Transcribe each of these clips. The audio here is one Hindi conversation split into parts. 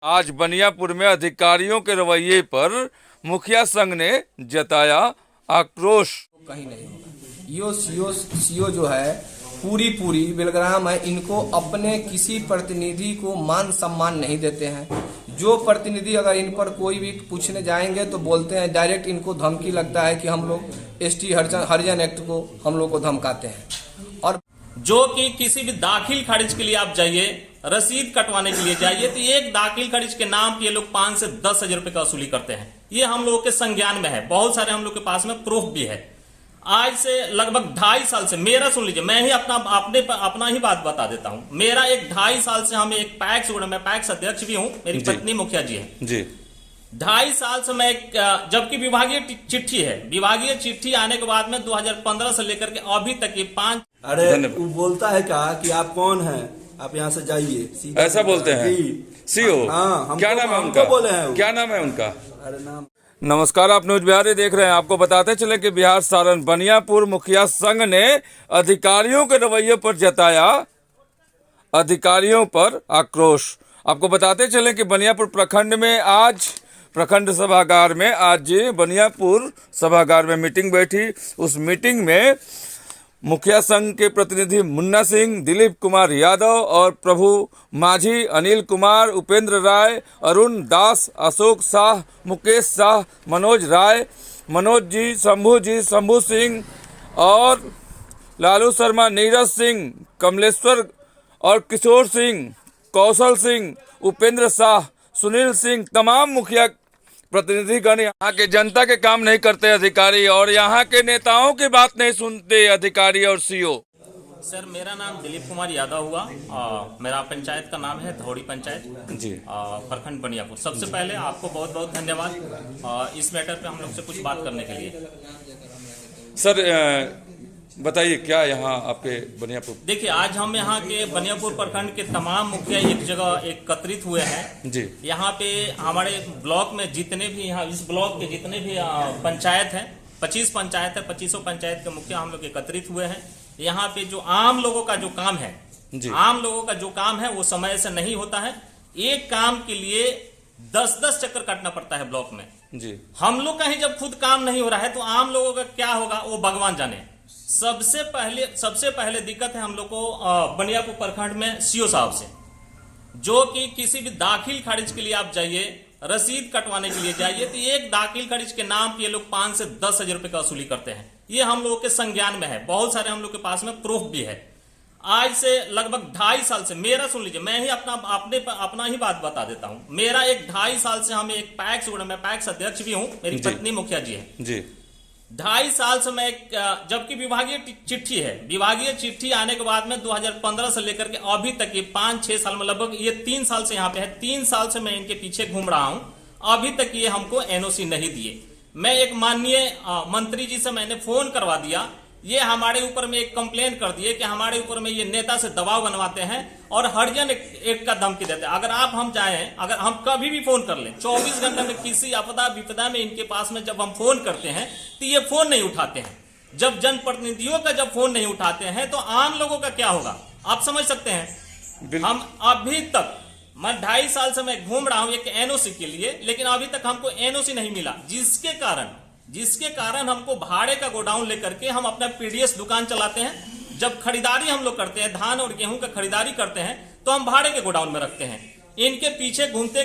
आज बनियापुर में अधिकारियों के रवैये पर मुखिया संघ ने जताया आक्रोश। कहीं नहीं होगा। सीओ जो है पूरी बेलग्राम है। इनको अपने किसी प्रतिनिधि को मान सम्मान नहीं देते हैं। जो प्रतिनिधि अगर इन पर कोई भी पूछने जाएंगे तो बोलते हैं, डायरेक्ट इनको धमकी लगता है कि हम लोग एसटी हरिजन एक्ट को हम लोग को धमकाते हैं। और जो कि किसी भी दाखिल खारिज के लिए आप जाइए, रसीद कटवाने के लिए जाइए, तो एक दाखिल खारिज के नाम पे ये लोग 5 से 10 हजार रुपए का वसूली करते हैं। ये हम लोगों के संज्ञान में है, बहुत सारे हम लोग के पास में प्रूफ भी है। आज से लगभग 2.5 साल से, मेरा सुन लीजिए, मैं ही अपना ही बात बता देता हूं। मेरा 2.5 साल से हमें एक पैक्स, मैं पैक्स अध्यक्ष भी हूं, मेरी पत्नी मुखिया जी है जी। 2.5 साल से मैं जबकि विभागीय चिट्ठी है, विभागीय चिट्ठी आने के बाद में 2015 से लेकर के अभी तक ये 5। अरे वो बोलता है कि आप कौन हैं, आप यहाँ से जाइए, ऐसा बोलते हैं सीओ। हाँ, क्या नाम है उनका? बोले हैं क्या नाम है उनका? अरे नाम। नमस्कार, आप न्यूज बिहार देख रहे हैं। आपको बताते चले कि बिहार सारण बनियापुर मुखिया संघ ने अधिकारियों के रवैये पर जताया अधिकारियों पर आक्रोश। आपको बताते चले कि बनियापुर प्रखंड में आज प्रखंड सभागार में आज बनियापुर सभागार में मीटिंग बैठी। उस मीटिंग में मुखिया संघ के प्रतिनिधि मुन्ना सिंह, दिलीप कुमार यादव और प्रभु माझी, अनिल कुमार, उपेंद्र राय, अरुण दास, अशोक शाह, मुकेश शाह, मनोज राय, मनोज जी, शंभू सिंह और लालू शर्मा, नीरज सिंह, कमलेश्वर और किशोर सिंह, कौशल सिंह, उपेंद्र शाह, सुनील सिंह, तमाम मुखिया प्रतिनिधिगण यहाँ के जनता के काम नहीं करते अधिकारी, और यहाँ के नेताओं की बात नहीं सुनते अधिकारी और सीओ। सर, मेरा नाम दिलीप कुमार यादव हुआ। मेरा पंचायत का नाम है धौड़ी पंचायत जी, प्रखंड बनियापुर। सबसे पहले आपको बहुत बहुत धन्यवाद इस मैटर पे हम लोग से कुछ बात करने के लिए। सर बताइए, क्या यहाँ आपके बनियापुर? देखिए, आज हम यहाँ के बनियापुर प्रखंड के तमाम मुखिया एक जगह एकत्रित हुए हैं जी। यहाँ पे हमारे ब्लॉक में जितने भी, यहाँ इस ब्लॉक के जितने भी पंचायत हैं, 25 पंचायत है, 25 पंचायत के मुखिया हम लोग एकत्रित हुए हैं। यहाँ पे जो आम लोगों का जो काम है जी, आम लोगों का जो काम है वो समय से नहीं होता है। एक काम के लिए 10-10 चक्कर काटना पड़ता है ब्लॉक में जी। हम लोग का ही जब खुद काम नहीं हो रहा है तो आम लोगों का क्या होगा वो भगवान जाने। सबसे पहले दिक्कत है हम लोग को बनियापुर प्रखंड में सीओ साहब से, जो कि किसी भी दाखिल खारिज के लिए आप जाइए, रसीद कटवाने के लिए जाइए, तो एक दाखिल खारिज के नाम पे ये लोग 5 से 10 हजार रुपए का वसूली करते हैं। ये हम लोगों के संज्ञान में है, बहुत सारे हम लोग के पास में प्रूफ भी है। आज से लगभग 2.5 साल से, मेरा सुन लीजिए, मैं ही अपना ही बात बता देता हूं। मेरा 2.5 साल से हमें एक पैक्स, मैं पैक्स अध्यक्ष भी हूं, मेरी पत्नी मुखिया जी है जी। 2.5 साल से मैं जबकि विभागीय चिट्ठी है, विभागीय चिट्ठी आने के बाद में 2015 से लेकर के अभी तक ये 5-6 साल में, लगभग ये 3 साल से यहाँ पे है। 3 साल से मैं इनके पीछे घूम रहा हूँ, अभी तक ये हमको एनओसी नहीं दिए। मैं एक माननीय मंत्री जी से मैंने फोन करवा दिया, ये हमारे ऊपर में एक कंप्लेन कर दिए कि हमारे ऊपर में ये नेता से दबाव बनवाते हैं और हरिजन एक्ट का धमकी देते हैं। अगर हम जाएं, अगर हम कभी भी फोन कर लें 24 घंटे में, किसी आपदा विपदा में इनके पास में जब हम फोन करते हैं तो ये फोन नहीं उठाते हैं। जब जनप्रतिनिधियों का जब फोन नहीं उठाते हैं तो आम लोगों का क्या होगा, आप समझ सकते हैं। हम अभी तक, मैं 2.5 साल से मैं घूम रहा हूं एक एनओसी के लिए, लेकिन अभी तक हमको एनओसी नहीं मिला, जिसके कारण हमको भाड़े का गोडाउन लेकर के हम अपना पीडीएस दुकान चलाते हैं। जब खरीदारी हम लोग करते हैं, धान और गेहूं का खरीदारी करते हैं, तो हम भाड़े के गोडाउन में रखते हैं। इनके पीछे घूमते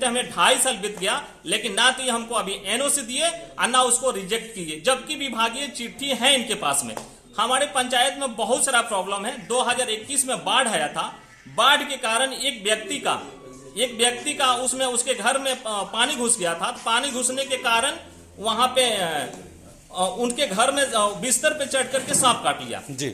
हमें 2.5 साल बीत गया, लेकिन ना तो ये हमको अभी एनओसी दिए और ना उसको रिजेक्ट किए, जबकि विभागीय चिट्ठी है इनके पास में। हमारे पंचायत में बहुत सारा प्रॉब्लम है। 2021 में बाढ़ आया था, बाढ़ के कारण एक व्यक्ति का उसमें उसके घर में पानी घुस गया था। पानी घुसने के कारण वहां पे उनके घर में बिस्तर पे चढ़ करके सांप काट लिया जी।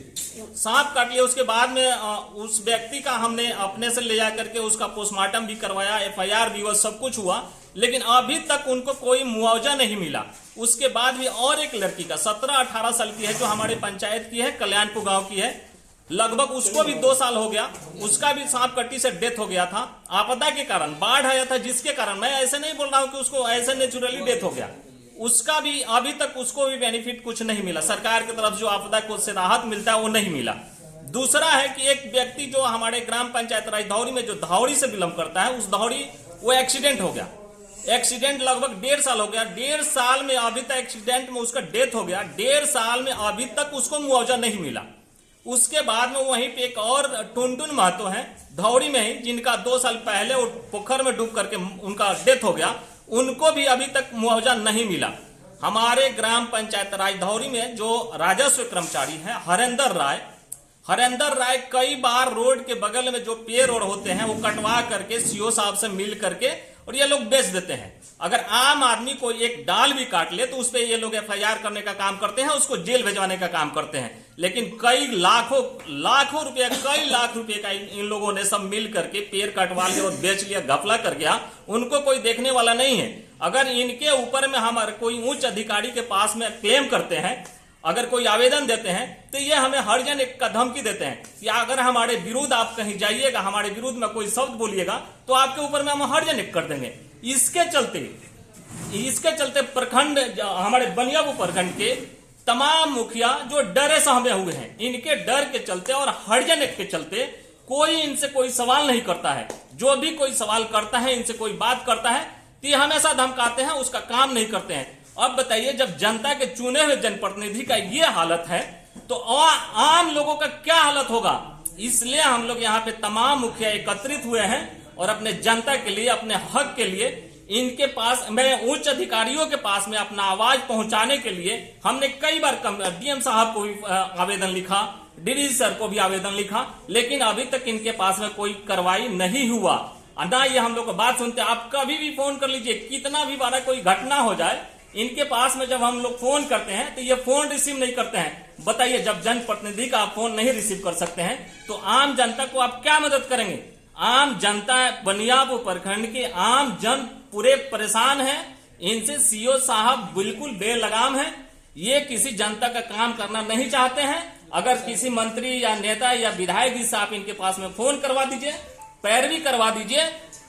सांप काट लिया, उसके बाद में उस व्यक्ति का हमने अपने से ले जाकर के उसका पोस्टमार्टम भी करवाया, FIR भी हुआ, सब कुछ हुआ, लेकिन अभी तक उनको कोई मुआवजा नहीं मिला। उसके बाद भी और एक लड़की का 17-18 साल की है, जो हमारे पंचायत की है, कल्याणपुर गांव की है, लगभग उसको भी 2 साल हो गया, उसका भी सांप कट्टी से डेथ हो गया था। आपदा के कारण, बाढ़ आया था जिसके कारण, मैं ऐसे नहीं बोल रहा हूं कि उसको ऐसे नेचुरली डेथ हो गया, उसका भी अभी तक उसको भी बेनिफिट कुछ नहीं मिला। सरकार की तरफ जो आपदा को से राहत मिलता है वो नहीं मिला। दूसरा है कि एक व्यक्ति जो हमारे ग्राम पंचायत राजधौरी में जो धौरी से बिलोंग करता है, उस धौरी वो एक्सीडेंट हो गया। एक्सीडेंट लगभग 1.5 साल हो गया। 1.5 साल में अभी तक एक्सीडेंट में उसका डेथ हो गया। 1.5 साल में अभी तक उसको मुआवजा नहीं मिला। उसके बाद में वहीं पे एक और टुनटुन महतो है धौरी में ही, जिनका 2 साल पहले वो पोखर में डूब करके उनका डेथ हो गया, उनको भी अभी तक मुआवजा नहीं मिला। हमारे ग्राम पंचायत राजधौरी में जो राजस्व कर्मचारी है हरेंद्र राय कई बार रोड के बगल में जो पेड़ रोड होते हैं वो कटवा करके सीओ साहब से मिल करके और ये लोग बेच देते हैं। अगर आम आदमी को एक डाल भी काट ले तो उस पर ये लोग एफआईआर करने का काम करते हैं, उसको जेल भिजवाने का काम करते हैं। लेकिन कई लाखों रुपए, कई लाख रुपए का इन लोगों ने सब मिल करके पेड़ कटवा लिया और बेच लिया, घपला कर गया। उनको कोई देखने वाला नहीं है। अगर इनके ऊपर में हमारे कोई उच्च अधिकारी के पास में क्लेम करते हैं, अगर कोई आवेदन देते हैं, तो ये हमें हरिजन एक धमकी देते हैं कि अगर हमारे विरुद्ध आप कहीं जाइएगा, हमारे विरुद्ध में कोई शब्द बोलिएगा तो आपके ऊपर में हम हरिजन कर देंगे। इसके चलते प्रखंड, हमारे बनियापुर प्रखंड के तमाम मुखिया जो डरे सहमे हुए हैं, इनके डर के चलते और हरिजन के चलते कोई इनसे कोई सवाल नहीं करता है। जो भी कोई सवाल करता है, इनसे कोई बात करता है तो ये हमेशा धमकाते हैं, उसका काम नहीं करते हैं। अब बताइए, जब जनता के चुने हुए जनप्रतिनिधि का ये हालत है तो आम लोगों का क्या हालत होगा। इसलिए हम लोग यहाँ पे तमाम मुखिया एकत्रित हुए हैं और अपने जनता के लिए, अपने हक के लिए इनके पास, मैं उच्च अधिकारियों के पास में अपना आवाज पहुंचाने के लिए हमने कई बार डीएम साहब को भी आवेदन लिखा, डीडी सर को भी आवेदन लिखा, लेकिन अभी तक इनके पास में कोई कार्रवाई नहीं हुआ। ना ये हम लोग बात सुनते। आप कभी भी फोन कर लीजिए, कितना भी बड़ा कोई घटना हो जाए, इनके पास में जब हम लोग फोन करते हैं तो ये फोन रिसीव नहीं करते हैं। बताइए, जब जनप्रतिनिधि का आप फोन नहीं रिसीव कर सकते हैं तो आम जनता को आप क्या मदद करेंगे। आम जनता, बनियापुर प्रखंड के आम जन पूरे परेशान हैं। इनसे सीओ साहब बिल्कुल बेलगाम है। ये किसी जनता का काम करना नहीं चाहते हैं। अगर किसी मंत्री या नेता या विधायक जी से आप इनके पास में फोन करवा दीजिए, पैरवी करवा दीजिए,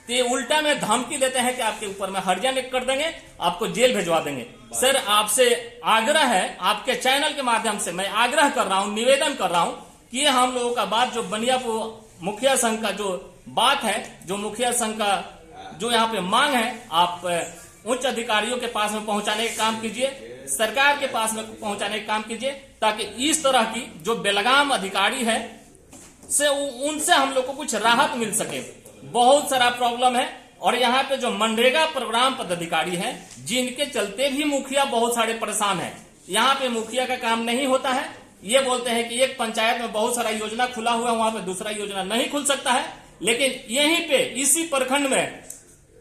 तो ये उल्टा में धमकी देते हैं कि आपके ऊपर में हरिजन कर देंगे, आपको जेल भिजवा देंगे। सर, आपसे आग्रह है, आपके चैनल के माध्यम से मैं आग्रह कर रहा हूं, निवेदन कर रहा हूं कि हम लोगों का बात, जो बनियापुर मुखिया संघ का जो बात है, जो मुखिया संघ का जो यहाँ पे मांग है, आप उच्च अधिकारियों के पास में पहुंचाने का काम कीजिए, सरकार के पास में पहुंचाने का काम कीजिए, ताकि इस तरह की जो बेलगाम अधिकारी है से उनसे हम लोग को कुछ राहत मिल सके। बहुत सारा प्रॉब्लम है। और यहाँ पे जो मनरेगा प्रोग्राम पदाधिकारी हैं, जिनके चलते भी मुखिया बहुत सारे परेशान हैं। यहाँ पे मुखिया का काम नहीं होता है। ये बोलते हैं कि एक पंचायत में बहुत सारा योजना खुला हुआ है, वहां पे दूसरा योजना नहीं खुल सकता है, लेकिन यहीं पे इसी प्रखंड में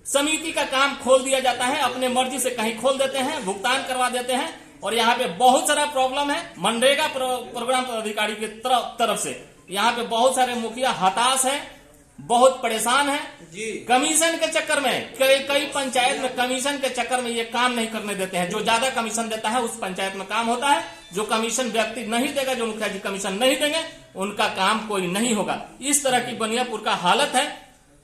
समिति का काम खोल दिया जाता है। अपने मर्जी से कहीं खोल देते हैं, भुगतान करवा देते हैं। और यहाँ पे बहुत सारा प्रॉब्लम है मनरेगा प्रोग्राम पदाधिकारी की तरफ से। यहाँ पे बहुत सारे मुखिया हताश हैं, बहुत परेशान है। कमीशन के चक्कर में कई पंचायत में कमीशन के चक्कर में ये काम नहीं करने देते हैं। जो ज्यादा कमीशन देता है उस पंचायत में काम होता है। जो कमीशन व्यक्ति नहीं देगा, जो मुखिया जी कमीशन नहीं देंगे, उनका काम कोई नहीं होगा। इस तरह की बनियापुर का हालत है।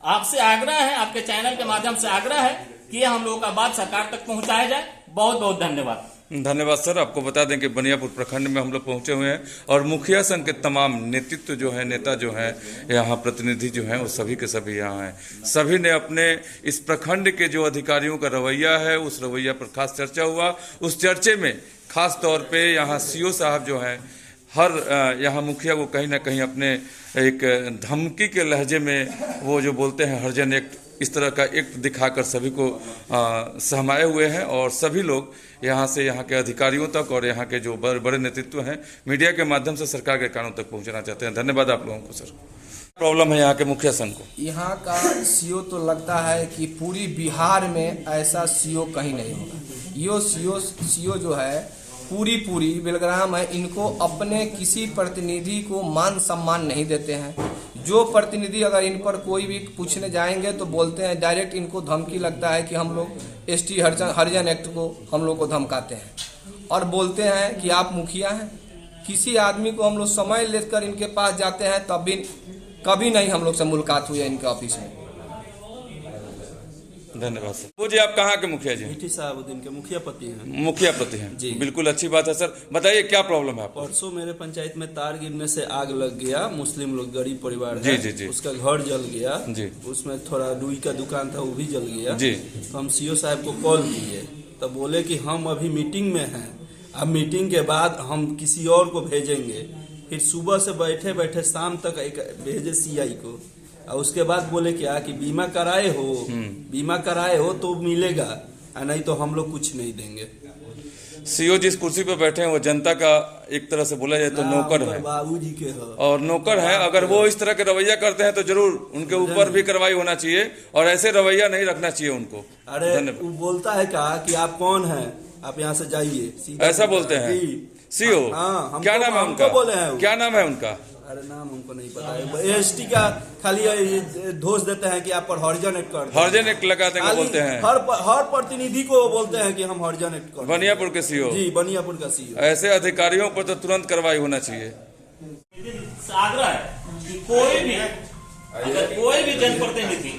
आपसे आग्रह है, आपके चैनल के माध्यम से आग्रह है कि हम लोगों का बात सरकार तक पहुंचाया जाए। बहुत बहुत धन्यवाद। धन्यवाद सर। आपको बता दें कि बनियापुर प्रखंड में हम लोग पहुंचे हुए हैं और मुखिया संघ के तमाम नेतृत्व जो है, नेता जो है, यहाँ प्रतिनिधि जो हैं, वो सभी के सभी यहाँ हैं। सभी ने अपने इस प्रखंड के जो अधिकारियों का रवैया है, उस रवैया पर खास चर्चा हुआ। उस चर्चे में खास तौर पे यहाँ सीओ साहब जो हैं, हर यहाँ मुखिया को कहीं ना कहीं अपने एक धमकी के लहजे में वो जो बोलते हैं हरिजन एक्ट, इस तरह का एक्ट दिखाकर सभी को सहमाए हुए हैं। और सभी लोग यहाँ से यहाँ के अधिकारियों तक और यहाँ के जो बड़े नेतृत्व हैं, मीडिया के माध्यम से सरकार के कानों तक पहुँचना चाहते हैं। धन्यवाद आप लोगों को सर। प्रॉब्लम है यहाँ के मुखिया संघ को? यहाँ का सीओ तो लगता है कि पूरी बिहार में ऐसा सीओ कहीं नहीं होगा। यो सीओ जो है पूरी बेलग्राम है। इनको अपने किसी प्रतिनिधि को मान सम्मान नहीं देते हैं। जो प्रतिनिधि अगर इन पर कोई भी पूछने जाएंगे तो बोलते हैं, डायरेक्ट इनको धमकी लगता है कि हम लोग एसटी हरिजन एक्ट को हम लोग को धमकाते हैं और बोलते हैं कि आप मुखिया हैं। किसी आदमी को हम लोग समय लेकर इनके पास जाते हैं तब भी कभी नहीं हम लोग से मुलाकात हुई है इनके ऑफिस में। धन्यवाद सर। वो जी आप कहाँ के मुखिया जी? मीठी साहबुद्दीन के मुखिया पति हैं। मुखिया प्रति हैं जी। बिल्कुल अच्छी बात है सर। बताइए क्या प्रॉब्लम है आपको? परसों मेरे पंचायत में तार गिरने से आग लग गया। मुस्लिम लोग गरीब परिवार जी, है, जी, जी। उसका घर जल गया जी। उसमें थोड़ा रुई का दुकान था, वो भी जल गया जी। तो हम सीओ साहब को कॉल किए तो बोले कि हम अभी मीटिंग में हैं, अब मीटिंग के बाद हम किसी और को भेजेंगे। फिर सुबह से बैठे बैठे शाम तक एक भेजे सीआई को, और उसके बाद बोले क्या कि बीमा कराए हो तो मिलेगा, और नहीं तो हम लोग कुछ नहीं देंगे। सीओ जिस कुर्सी पर बैठे हैं वो जनता का एक तरह से बोला जाए तो नौकर है, बाबूजी के है और नौकर है। अगर वो इस तरह के रवैया करते हैं तो जरूर उनके ऊपर भी कार्रवाई होना चाहिए और ऐसे रवैया नहीं रखना चाहिए उनको। अरे वो बोलता है क्या कि आप कौन हैं, आप यहाँ से जाइए, सीधा ऐसा बोलते हैं सीओ? हाँ, क्या नाम है उनका? बोले हैं क्या नाम है उनका? अरे नाम हमको नहीं पता है। एसटी का खाली दोष देते हैं कि आप पर हरिजन एक्ट कर, हरिजन एक्ट लगाते हैं, बोलते हैं हर प्रतिनिधि को बोलते हैं कि हम हरिजन एक्ट कर। बनियापुर के सीओ? जी, बनियापुर का सीओ। ऐसे अधिकारियों पर तो तुरंत कार्रवाई होना चाहिए। आग्रह है कि कोई भी जनप्रतिनिधि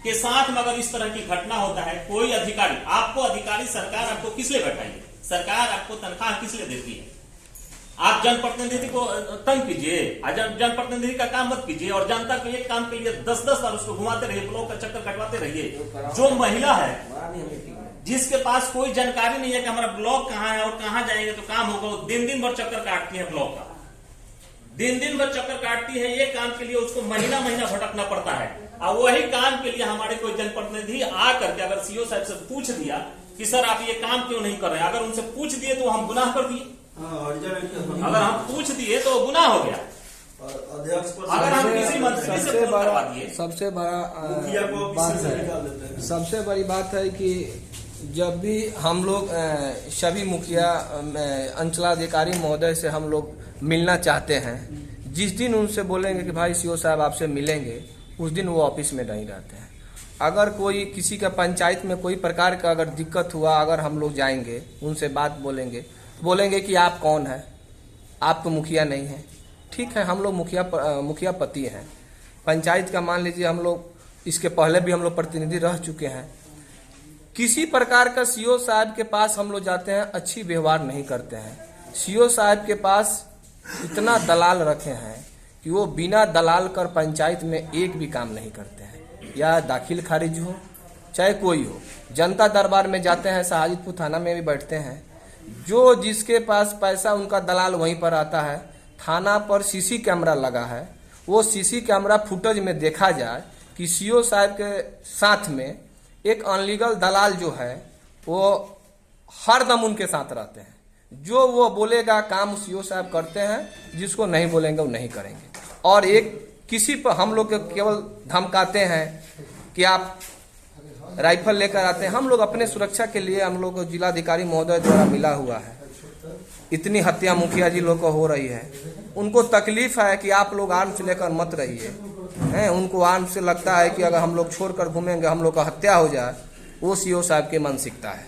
के साथ में अगर इस तरह की घटना होता है, कोई अधिकारी आपको, अधिकारी सरकार आपको किस लिए बैठाई? सरकार आपको तनख्वाह किस लिए देती है? आप जनप्रतिनिधि को तंग कीजिए, जनप्रतिनिधि का काम मत कीजिए, और जनता के एक काम के लिए 10-10 बार उसको घुमाते रहिए, ब्लॉक का चक्कर कटवाते रहिए। जो महिला है जिसके पास कोई जानकारी नहीं है कि हमारा ब्लॉक कहाँ है और कहाँ जाएंगे तो काम होगा, दिन भर चक्कर काटती है ब्लॉक का, दिन भर चक्कर काटती है। ये काम के लिए उसको महीना भटकना पड़ता है, और वही काम के लिए हमारे कोई जनप्रतिनिधि आकर के अगर सीओ साहब से पूछ दिया कि सर आप ये काम क्यों नहीं कर रहे हैं, अगर उनसे पूछ दिए तो हम गुनाह कर दिए। अगर हम पूछ दिए तो गुनाह हो गया। अगर हम किसी मंत्री से फोन करवा दिए, सबसे बड़ी बात है कि जब भी हम लोग सभी मुखिया अंचलाधिकारी महोदय से हम लोग मिलना चाहते हैं, जिस दिन उनसे बोलेंगे कि भाई सीओ साहब आपसे मिलेंगे, उस दिन वो ऑफिस में नहीं रहते हैं। अगर कोई किसी का पंचायत में कोई प्रकार का अगर दिक्कत हुआ, अगर हम लोग जाएंगे उनसे बात बोलेंगे कि आप कौन है, आप तो मुखिया नहीं हैं। ठीक है, हम लोग मुखिया पति हैं पंचायत का, मान लीजिए हम लोग इसके पहले भी हम लोग प्रतिनिधि रह चुके हैं। किसी प्रकार का सीओ साहब के पास हम लोग जाते हैं, अच्छी व्यवहार नहीं करते हैं। सीओ साहब के पास इतना दलाल रखे हैं कि वो बिना दलाल कर पंचायत में एक भी काम नहीं करते हैं, या दाखिल खारिज हो चाहे कोई हो। जनता दरबार में जाते हैं, शाहजीपुर थाना में भी बैठते हैं, जो जिसके पास पैसा उनका दलाल वहीं पर आता है। थाना पर सीसी कैमरा लगा है, वो सीसी कैमरा फुटेज में देखा जाए कि सीओ साहब के साथ में एक अनलीगल दलाल जो है वो हर दम उनके साथ रहते हैं। जो वो बोलेगा काम सीओ साहब करते हैं, जिसको नहीं बोलेंगे वो नहीं करेंगे। और एक किसी पर हम लोग केवल धमकाते हैं कि आप राइफल लेकर आते हैं। हम लोग अपने सुरक्षा के लिए, हम लोग को जिलाधिकारी महोदय द्वारा मिला हुआ है। इतनी हत्या मुखिया जी लोग को हो रही है, उनको तकलीफ है कि आप लोग आर्म्स लेकर मत रहिए हैं। उनको आर्म्स से लगता है कि अगर हम लोग छोड़कर घूमेंगे हम लोग का हत्या हो जाए। वो सीओ साहब की मानसिकता है।